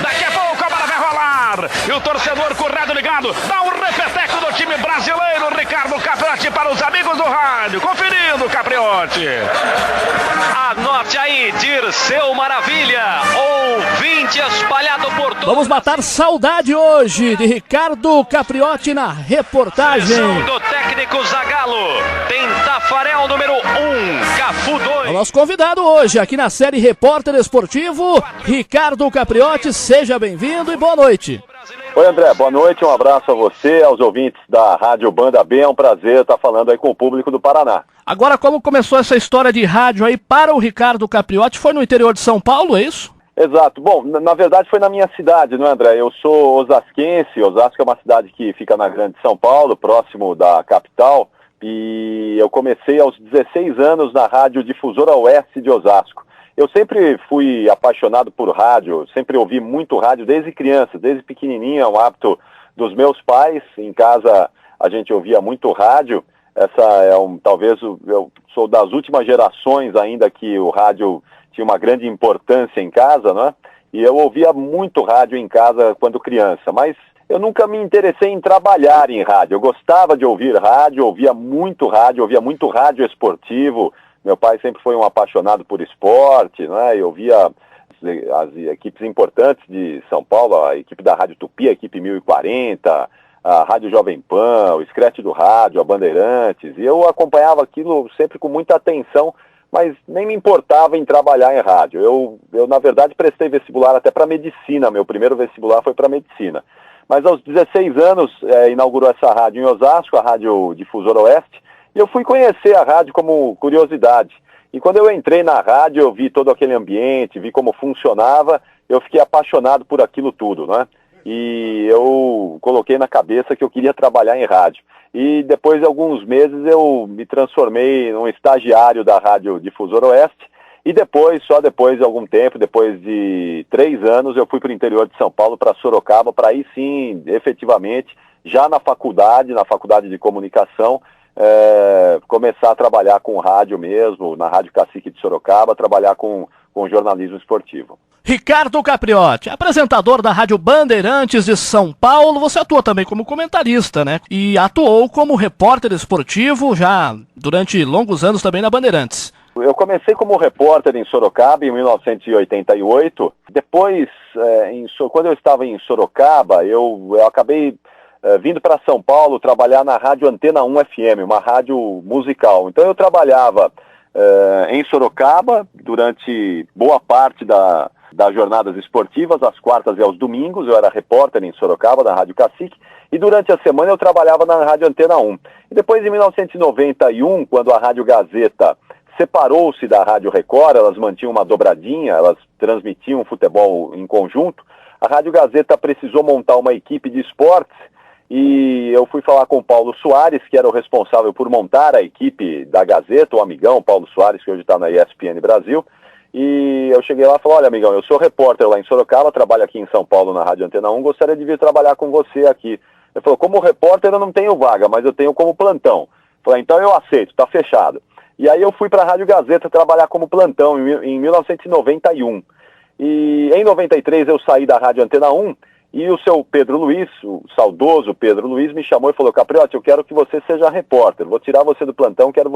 Daqui a pouco a bola vai rolar. E o torcedor com o rádio ligado dá um repeteco do time brasileiro. Ricardo Capriotti para os amigos do rádio. Conferindo, Capriotti. Anote aí, Dirceu Maravilha, ouvinte espalhado por todo. Vamos matar saudade hoje de Ricardo Capriotti na reportagem. Do técnico Zagallo, tem Tafarel número 1, Cafu 2. O nosso convidado hoje aqui na série Repórter Esportivo, Ricardo Capriotti, seja bem-vindo e boa noite. Oi André, boa noite, um abraço a você, aos ouvintes da Rádio Banda B, é um prazer estar falando aí com o público do Paraná. Agora, como começou essa história de rádio aí para o Ricardo Capriotti? Foi no interior de São Paulo, é isso? Exato. Bom, na verdade foi na minha cidade, não é, André? Eu sou osasquense, Osasco é uma cidade que fica na Grande São Paulo, próximo da capital, e eu comecei aos 16 anos na Rádio Difusora Oeste de Osasco. Eu sempre fui apaixonado por rádio, sempre ouvi muito rádio desde criança, desde pequenininho, é um hábito dos meus pais. Em casa a gente ouvia muito rádio. Essa é talvez eu sou das últimas gerações ainda que o rádio tinha uma grande importância em casa, né? E eu ouvia muito rádio em casa quando criança, mas eu nunca me interessei em trabalhar em rádio. Eu gostava de ouvir rádio, ouvia muito rádio esportivo. Meu pai sempre foi um apaixonado por esporte, né? Eu via as equipes importantes de São Paulo, a equipe da Rádio Tupi, a equipe 1040, a Rádio Jovem Pan, o Scratch do Rádio, a Bandeirantes, e eu acompanhava aquilo sempre com muita atenção, mas nem me importava em trabalhar em rádio. Eu na verdade, prestei vestibular até para medicina, meu primeiro vestibular foi para medicina. Mas aos 16 anos, inaugurou essa rádio em Osasco, a Rádio Difusora Oeste, e eu fui conhecer a rádio como curiosidade. E quando eu entrei na rádio, eu vi todo aquele ambiente, vi como funcionava, eu fiquei apaixonado por aquilo tudo, né? E eu coloquei na cabeça que eu queria trabalhar em rádio. E depois de alguns meses eu me transformei num estagiário da Rádio Difusora Oeste. E depois, só depois de algum tempo, depois de 3 anos, eu fui para o interior de São Paulo, para Sorocaba, para aí sim, efetivamente, já na faculdade de comunicação, começar a trabalhar com rádio mesmo, na Rádio Cacique de Sorocaba, trabalhar com jornalismo esportivo. Ricardo Capriotti, apresentador da Rádio Bandeirantes de São Paulo, você atua também como comentarista, né? E atuou como repórter esportivo já durante longos anos também na Bandeirantes. Eu comecei como repórter em Sorocaba em 1988. Depois, quando eu estava em Sorocaba, eu acabei vindo para São Paulo trabalhar na Rádio Antena 1 FM, uma rádio musical. Então eu trabalhava em Sorocaba durante boa parte das jornadas esportivas, às quartas e aos domingos. Eu era repórter em Sorocaba, da Rádio Cacique, e durante a semana eu trabalhava na Rádio Antena 1. E depois, em 1991, quando a Rádio Gazeta separou-se da Rádio Record, elas mantinham uma dobradinha, elas transmitiam futebol em conjunto, a Rádio Gazeta precisou montar uma equipe de esportes, e eu fui falar com o Paulo Soares, que era o responsável por montar a equipe da Gazeta, o amigão Paulo Soares, que hoje está na ESPN Brasil, e eu cheguei lá e falei: olha, amigão, eu sou repórter lá em Sorocaba, trabalho aqui em São Paulo na Rádio Antena 1, gostaria de vir trabalhar com você aqui. Ele falou: como repórter eu não tenho vaga, mas eu tenho como plantão. Eu falei: então eu aceito, tá fechado. E aí eu fui para a Rádio Gazeta trabalhar como plantão em 1991. E em 93 eu saí da Rádio Antena 1, e o seu Pedro Luiz, o saudoso Pedro Luiz, me chamou e falou: Capriotti, eu quero que você seja repórter, vou tirar você do plantão, quero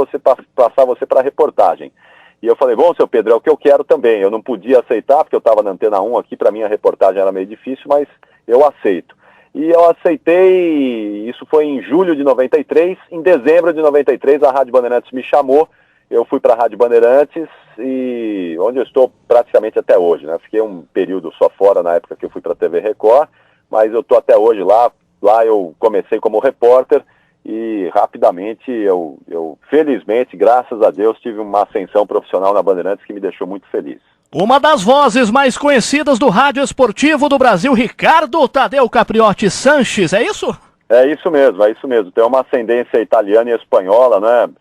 passar você para reportagem. E eu falei: bom, seu Pedro, é o que eu quero também. Eu não podia aceitar, porque eu estava na Antena 1 aqui, para mim a reportagem era meio difícil, mas eu aceito. E eu aceitei, isso foi em julho de 93, em dezembro de 93 a Rádio Bandeirantes me chamou, eu fui para a Rádio Bandeirantes, e onde eu estou praticamente até hoje, né? Fiquei um período só fora na época que eu fui para a TV Record, mas eu estou até hoje lá. Lá eu comecei como repórter e rapidamente eu felizmente, graças a Deus, tive uma ascensão profissional na Bandeirantes que me deixou muito feliz. Uma das vozes mais conhecidas do rádio esportivo do Brasil, Ricardo Tadeu Capriotti Sanches, é isso? É isso mesmo, é isso mesmo. Tem uma ascendência italiana e espanhola, né?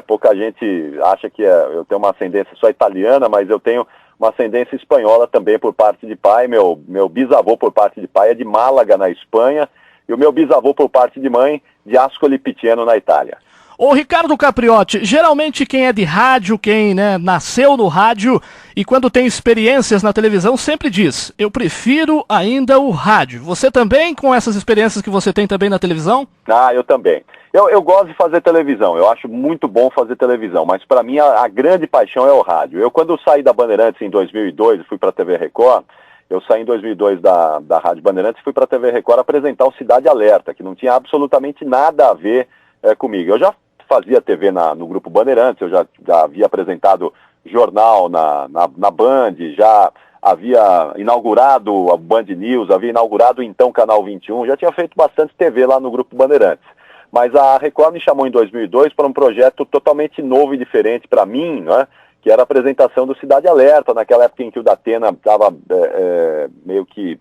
Pouca gente acha que eu tenho uma ascendência só italiana, mas eu tenho uma ascendência espanhola também por parte de pai. Meu bisavô por parte de pai é de Málaga, na Espanha, e o meu bisavô por parte de mãe, de Ascoli Piceno, na Itália. Ô Ricardo Capriotti, geralmente quem é de rádio, quem nasceu no rádio e quando tem experiências na televisão sempre diz, eu prefiro ainda o rádio. Você também, com essas experiências que você tem também na televisão? Ah, eu também. Eu gosto de fazer televisão, eu acho muito bom fazer televisão, mas para mim a grande paixão é o rádio. Eu quando saí da Bandeirantes em 2002 e fui para a TV Record, eu saí em 2002 da Rádio Bandeirantes e fui para a TV Record apresentar o Cidade Alerta, que não tinha absolutamente nada a ver comigo. Eu já fazia TV no Grupo Bandeirantes, eu já havia apresentado jornal na Band, já havia inaugurado a Band News, havia inaugurado então o Canal 21, já tinha feito bastante TV lá no Grupo Bandeirantes. Mas a Record me chamou em 2002 para um projeto totalmente novo e diferente para mim, né? Que era a apresentação do Cidade Alerta, naquela época em que o Datena estava meio que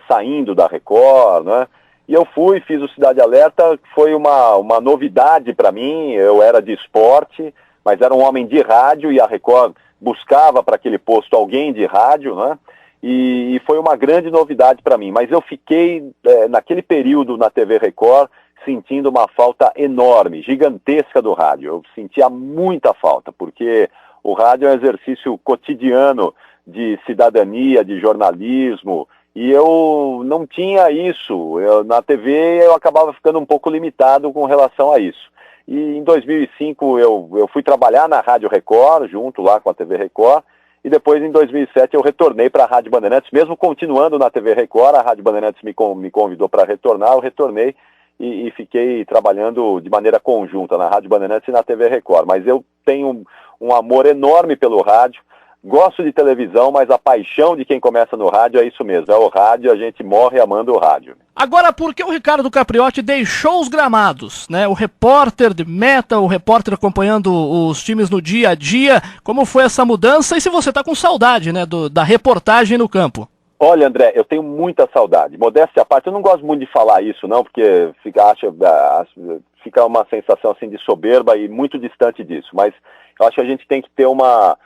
saindo da Record, né? E eu fiz o Cidade Alerta, foi uma novidade para mim, eu era de esporte, mas era um homem de rádio e a Record buscava para aquele posto alguém de rádio, né? E foi uma grande novidade para mim, mas eu fiquei naquele período na TV Record sentindo uma falta enorme, gigantesca do rádio, eu sentia muita falta, porque o rádio é um exercício cotidiano de cidadania, de jornalismo, e eu não tinha isso. Na TV eu acabava ficando um pouco limitado com relação a isso. E em 2005 eu fui trabalhar na Rádio Record, junto lá com a TV Record, e depois em 2007 eu retornei para a Rádio Bandeirantes, mesmo continuando na TV Record, a Rádio Bandeirantes me convidou para retornar, eu retornei e fiquei trabalhando de maneira conjunta na Rádio Bandeirantes e na TV Record. Mas eu tenho um amor enorme pelo rádio, gosto de televisão, mas a paixão de quem começa no rádio é isso mesmo, é o rádio, a gente morre amando o rádio. Agora, por que o Ricardo Capriotti deixou os gramados, né? O repórter de meta, o repórter acompanhando os times no dia a dia, como foi essa mudança e se você está com saudade, né, da reportagem no campo? Olha, André, eu tenho muita saudade. Modéstia à parte, eu não gosto muito de falar isso, não, porque fica uma sensação assim de soberba e muito distante disso. Mas eu acho que a gente tem que ter uma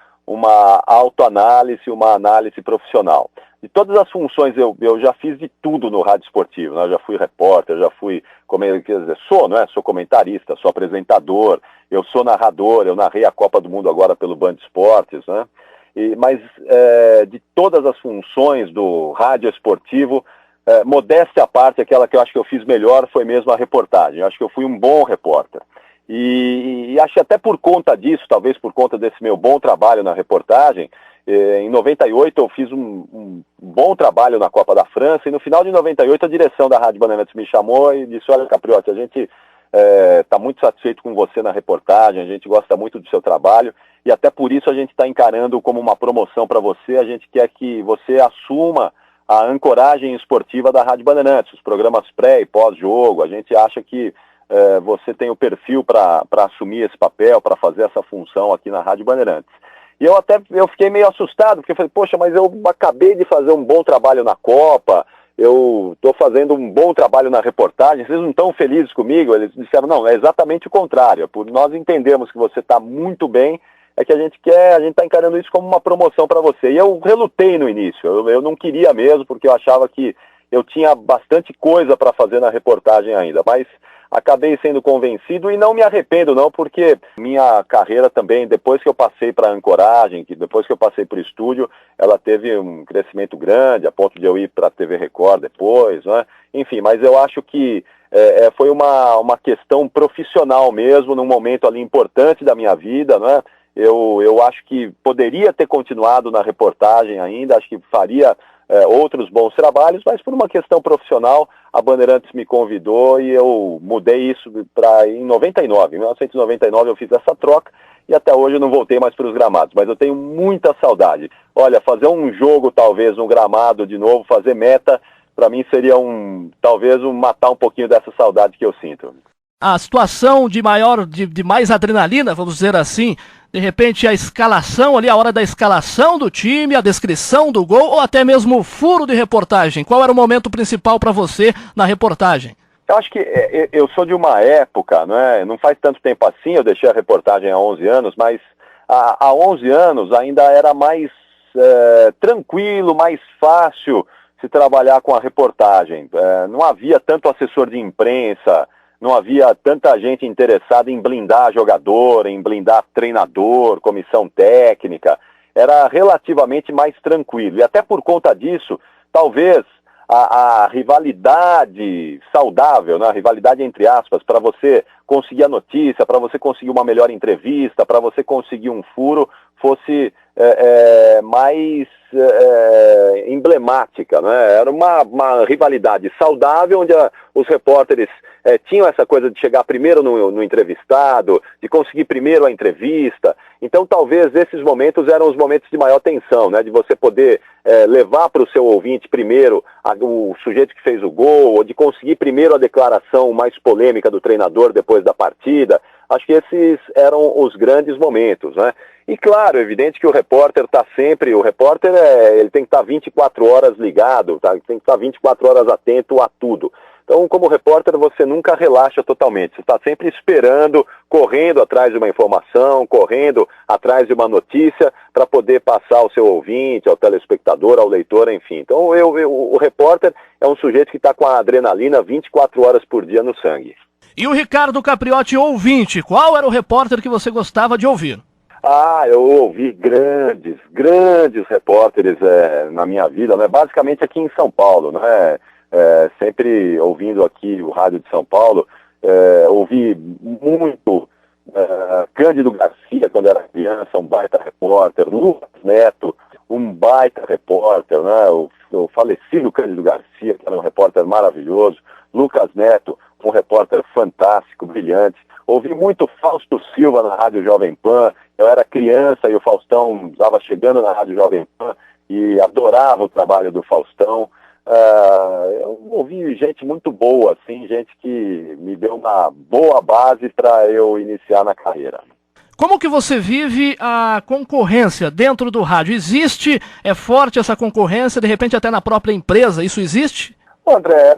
autoanálise, uma análise profissional. De todas as funções, eu já fiz de tudo no rádio esportivo, né? Eu já fui repórter, já fui, sou comentarista, sou apresentador, eu sou narrador, eu narrei a Copa do Mundo agora pelo Band Esportes, né? Mas de todas as funções do rádio esportivo, modéstia à parte, aquela que eu acho que eu fiz melhor foi mesmo a reportagem. Eu acho que eu fui um bom repórter. E acho que até por conta disso, talvez por conta desse meu bom trabalho na reportagem, em 98 eu fiz um bom trabalho na Copa da França e no final de 98 a direção da Rádio Bandeirantes me chamou e disse, olha Capriotti, a gente está muito satisfeito com você na reportagem, a gente gosta muito do seu trabalho e até por isso a gente está encarando como uma promoção para você, a gente quer que você assuma a ancoragem esportiva da Rádio Bandeirantes, os programas pré e pós-jogo, a gente acha que você tem o perfil para assumir esse papel, para fazer essa função aqui na Rádio Bandeirantes. E eu fiquei meio assustado, porque eu falei, poxa, mas eu acabei de fazer um bom trabalho na Copa, eu estou fazendo um bom trabalho na reportagem, vocês não estão felizes comigo? Eles disseram, não, é exatamente o contrário, por nós entendemos que você está muito bem, é que a gente está encarando isso como uma promoção para você. E eu relutei no início, eu não queria mesmo, porque eu achava que eu tinha bastante coisa para fazer na reportagem ainda, mas acabei sendo convencido e não me arrependo não, porque minha carreira também, depois que eu passei para a ancoragem, depois que eu passei para o estúdio, ela teve um crescimento grande, a ponto de eu ir para a TV Record depois, né? Enfim, mas eu acho que foi uma questão profissional mesmo, num momento ali importante da minha vida, né? Eu acho que poderia ter continuado na reportagem ainda, acho que faria outros bons trabalhos, mas por uma questão profissional, a Bandeirantes me convidou e eu mudei isso em 99. Em 1999 eu fiz essa troca e até hoje eu não voltei mais para os gramados, mas eu tenho muita saudade. Olha, fazer um jogo talvez no gramado de novo, fazer meta, para mim seria talvez matar um pouquinho dessa saudade que eu sinto. A situação de mais adrenalina, vamos dizer assim, de repente a escalação ali, a hora da escalação do time, a descrição do gol ou até mesmo o furo de reportagem. Qual era o momento principal para você na reportagem? Eu acho que eu sou de uma época, né? Não faz tanto tempo assim, eu deixei a reportagem há 11 anos, mas há 11 anos ainda era mais tranquilo, mais fácil se trabalhar com a reportagem. Não havia tanto assessor de imprensa, não havia tanta gente interessada em blindar jogador, em blindar treinador, comissão técnica. Era relativamente mais tranquilo. E até por conta disso, talvez a rivalidade saudável, né? A rivalidade entre aspas, para você conseguir a notícia, para você conseguir uma melhor entrevista, para você conseguir um furo, fosse mais emblemática, né? Era uma rivalidade saudável, onde os repórteres tinham essa coisa de chegar primeiro no entrevistado, de conseguir primeiro a entrevista. Então talvez esses momentos eram os momentos de maior tensão, né? De você poder levar para o seu ouvinte primeiro o sujeito que fez o gol, ou de conseguir primeiro a declaração mais polêmica do treinador depois da partida. Acho que esses eram os grandes momentos, né? E claro, é evidente que o repórter está sempre, ele tem que estar 24 horas ligado, tá? Tem que estar 24 horas atento a tudo. Então, como repórter, você nunca relaxa totalmente. Você está sempre esperando, correndo atrás de uma informação, correndo atrás de uma notícia para poder passar ao seu ouvinte, ao telespectador, ao leitor, enfim. Então, o repórter é um sujeito que está com a adrenalina 24 horas por dia no sangue. E o Ricardo Capriotti, ouvinte, qual era o repórter que você gostava de ouvir? Eu ouvi grandes repórteres na minha vida, né? Basicamente aqui em São Paulo, né? Sempre ouvindo aqui o rádio de São Paulo, ouvi muito Cândido Garcia quando era criança, um baita repórter, Lucas Neto, um baita repórter, né? O falecido Cândido Garcia, que era um repórter maravilhoso, Lucas Neto, um repórter fantástico, brilhante. Ouvi muito Fausto Silva na Rádio Jovem Pan. Eu era criança e o Faustão estava chegando na Rádio Jovem Pan e adorava o trabalho do Faustão. Eu ouvi gente muito boa, assim, gente que me deu uma boa base para eu iniciar na carreira. Como que você vive a concorrência dentro do rádio? Existe, é forte essa concorrência, de repente até na própria empresa, isso existe? André,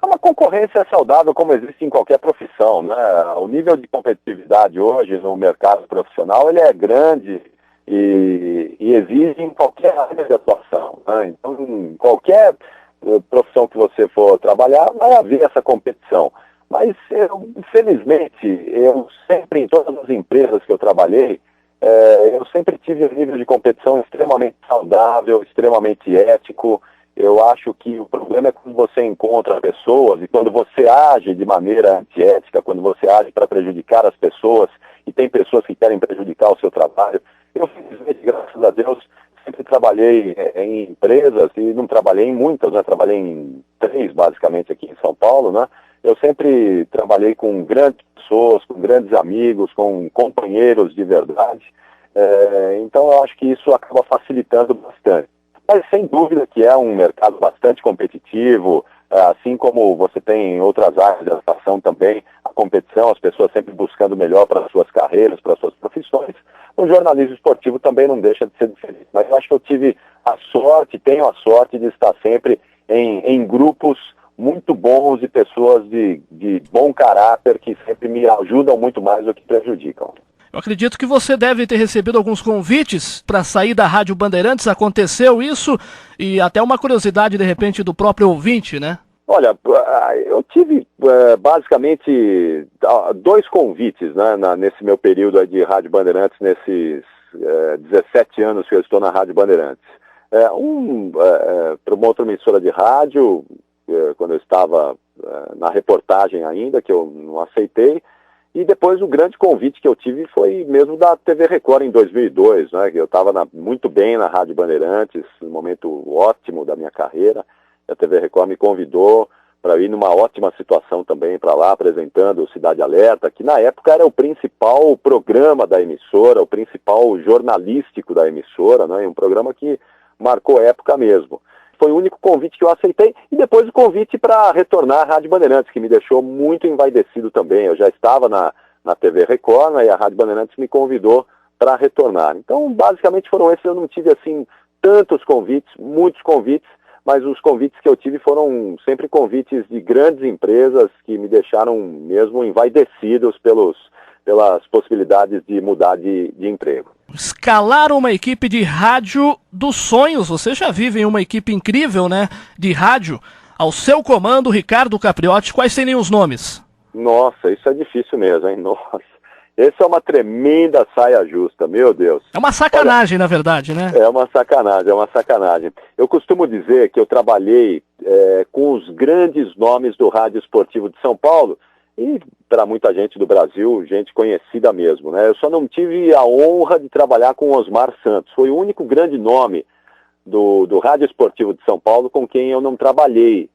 é uma concorrência saudável como existe em qualquer profissão, né? O nível de competitividade hoje no mercado profissional, ele é grande e exige em qualquer área de atuação, né? Então, em qualquer profissão que você for trabalhar, vai haver essa competição. Mas, infelizmente, eu sempre, em todas as empresas que eu trabalhei, eu sempre tive um nível de competição extremamente saudável, extremamente ético. Eu acho que o problema é quando você encontra pessoas e quando você age de maneira antiética, quando você age para prejudicar as pessoas e tem pessoas que querem prejudicar o seu trabalho. Eu, felizmente, graças a Deus, sempre trabalhei em empresas e não trabalhei em muitas, né? Trabalhei em 3, basicamente, aqui em São Paulo, né? Eu sempre trabalhei com grandes pessoas, com grandes amigos, com companheiros de verdade. Então, eu acho que isso acaba facilitando bastante. Mas, sem dúvida, que é um mercado bastante competitivo, assim como você tem em outras áreas de atuação também, a competição, as pessoas sempre buscando o melhor para as suas carreiras, para as suas profissões. O jornalismo esportivo também não deixa de ser diferente. Mas eu acho que eu tive a sorte, tenho a sorte de estar sempre em grupos muito bons e pessoas de bom caráter que sempre me ajudam muito mais do que prejudicam. Eu acredito que você deve ter recebido alguns convites para sair da Rádio Bandeirantes. Aconteceu isso? E até uma curiosidade, de repente, do próprio ouvinte, né? Olha, eu tive basicamente 2 convites, né, nesse meu período de Rádio Bandeirantes, nesses 17 anos que eu estou na Rádio Bandeirantes. Para uma outra emissora de rádio, quando eu estava na reportagem ainda, que eu não aceitei. E depois o grande convite que eu tive foi mesmo da TV Record em 2002, né? Que eu estava muito bem na Rádio Bandeirantes, um momento ótimo da minha carreira. A TV Record me convidou para ir numa ótima situação também para lá, apresentando o Cidade Alerta, que na época era o principal programa da emissora, o principal jornalístico da emissora, né? Um programa que marcou época mesmo. Foi o único convite que eu aceitei, e depois o convite para retornar à Rádio Bandeirantes, que me deixou muito envaidecido também. Eu já estava na TV Record, né, e a Rádio Bandeirantes me convidou para retornar. Então, basicamente foram esses. Eu não tive, assim, tantos convites, muitos convites, mas os convites que eu tive foram sempre convites de grandes empresas que me deixaram mesmo envaidecidos pelas possibilidades de mudar de emprego. Escalar uma equipe de rádio dos sonhos. Você já vive em uma equipe incrível, né, de rádio. Ao seu comando, Ricardo Capriotti, quais seriam os nomes? Nossa, isso é difícil mesmo, hein? Nossa. Essa é uma tremenda saia justa, meu Deus. É uma sacanagem, na verdade, né? É uma sacanagem. Eu costumo dizer que eu trabalhei com os grandes nomes do rádio esportivo de São Paulo e para muita gente do Brasil, gente conhecida mesmo, né? Eu só não tive a honra de trabalhar com o Osmar Santos. Foi o único grande nome do rádio esportivo de São Paulo com quem eu não trabalhei.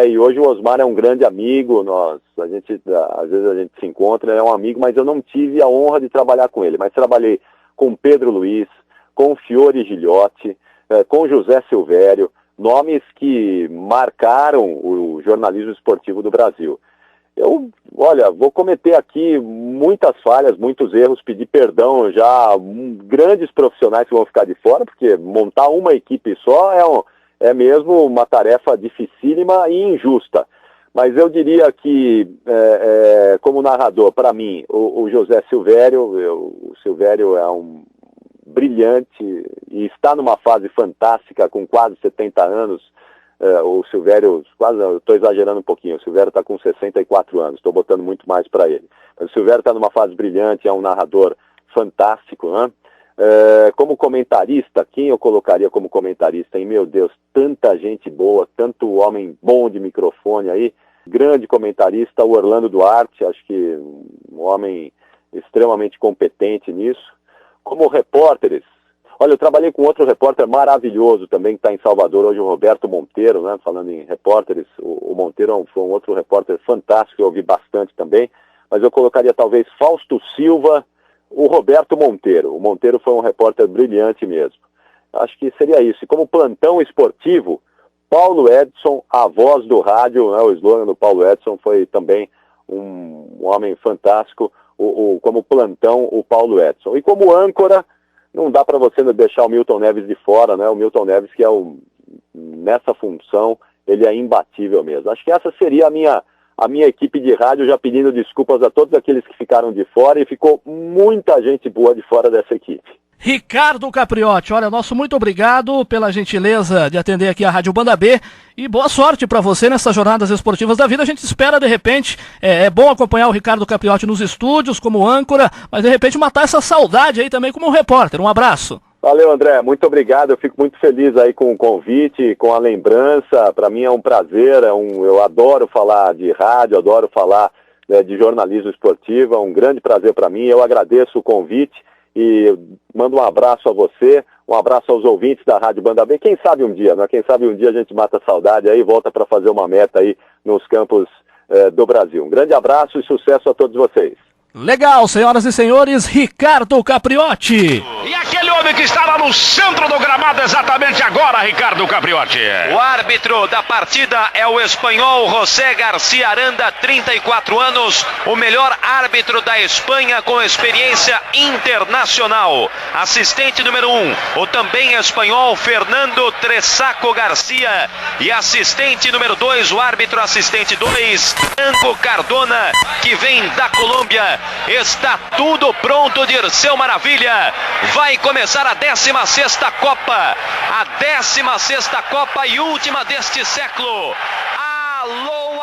E hoje o Osmar é um grande amigo, às vezes a gente se encontra, é um amigo, mas eu não tive a honra de trabalhar com ele. Mas trabalhei com Pedro Luiz, com Fiore Gilhote, com José Silvério, nomes que marcaram o jornalismo esportivo do Brasil. Eu, vou cometer aqui muitas falhas, muitos erros, pedir perdão já a grandes profissionais que vão ficar de fora, porque montar uma equipe só é mesmo uma tarefa dificílima e injusta. Mas eu diria que, como narrador, para mim, o José Silvério, o Silvério é um brilhante e está numa fase fantástica, com quase 70 anos. O Silvério, eu estou exagerando um pouquinho, o Silvério está com 64 anos, estou botando muito mais para ele. Mas o Silvério está numa fase brilhante, é um narrador fantástico, né? Como comentarista, quem eu colocaria como comentarista, hein? Meu Deus, tanta gente boa, tanto homem bom de microfone aí, grande comentarista, o Orlando Duarte, acho que um homem extremamente competente nisso. Como repórteres, eu trabalhei com outro repórter maravilhoso também, que está em Salvador hoje, o Roberto Monteiro, né? Falando em repórteres, o Monteiro foi um outro repórter fantástico, eu ouvi bastante também, mas eu colocaria talvez Fausto Silva, o Roberto Monteiro. O Monteiro foi um repórter brilhante mesmo. Acho que seria isso. E como plantão esportivo, Paulo Edson, a voz do rádio, né? O slogan do Paulo Edson foi também um homem fantástico, como plantão, o Paulo Edson. E como âncora, não dá para você deixar o Milton Neves de fora, né? O Milton Neves, que nessa função, ele é imbatível mesmo. Acho que essa seria a minha equipe de rádio, já pedindo desculpas a todos aqueles que ficaram de fora, e ficou muita gente boa de fora dessa equipe. Ricardo Capriotti, nosso muito obrigado pela gentileza de atender aqui a Rádio Banda B e boa sorte para você nessas jornadas esportivas da vida. A gente espera, de repente, é bom acompanhar o Ricardo Capriotti nos estúdios como âncora, mas de repente matar essa saudade aí também como repórter. Um abraço. Valeu, André, muito obrigado, eu fico muito feliz aí com o convite, com a lembrança. Para mim é um prazer, eu adoro falar de rádio, adoro falar de jornalismo esportivo, é um grande prazer para mim. Eu agradeço o convite e mando um abraço a você, um abraço aos ouvintes da Rádio Banda B. Quem sabe um dia, né? Quem sabe um dia a gente mata a saudade aí e volta para fazer uma meta aí nos campos do Brasil. Um grande abraço e sucesso a todos vocês. Legal, senhoras e senhores, Ricardo Capriotti. E aquele homem que está lá no centro do gramado exatamente agora, Ricardo Capriotti. O árbitro da partida é o espanhol José García Aranda, 34 anos, o melhor árbitro da Espanha com experiência internacional. Assistente número 1, o também espanhol Fernando Tresaco Garcia. E assistente número 2, o árbitro assistente 2, Franco Cardona, que vem da Colômbia. Está tudo pronto, Dirceu Maravilha. Vai começar a 16ª Copa. A 16ª Copa e última deste século. Alô!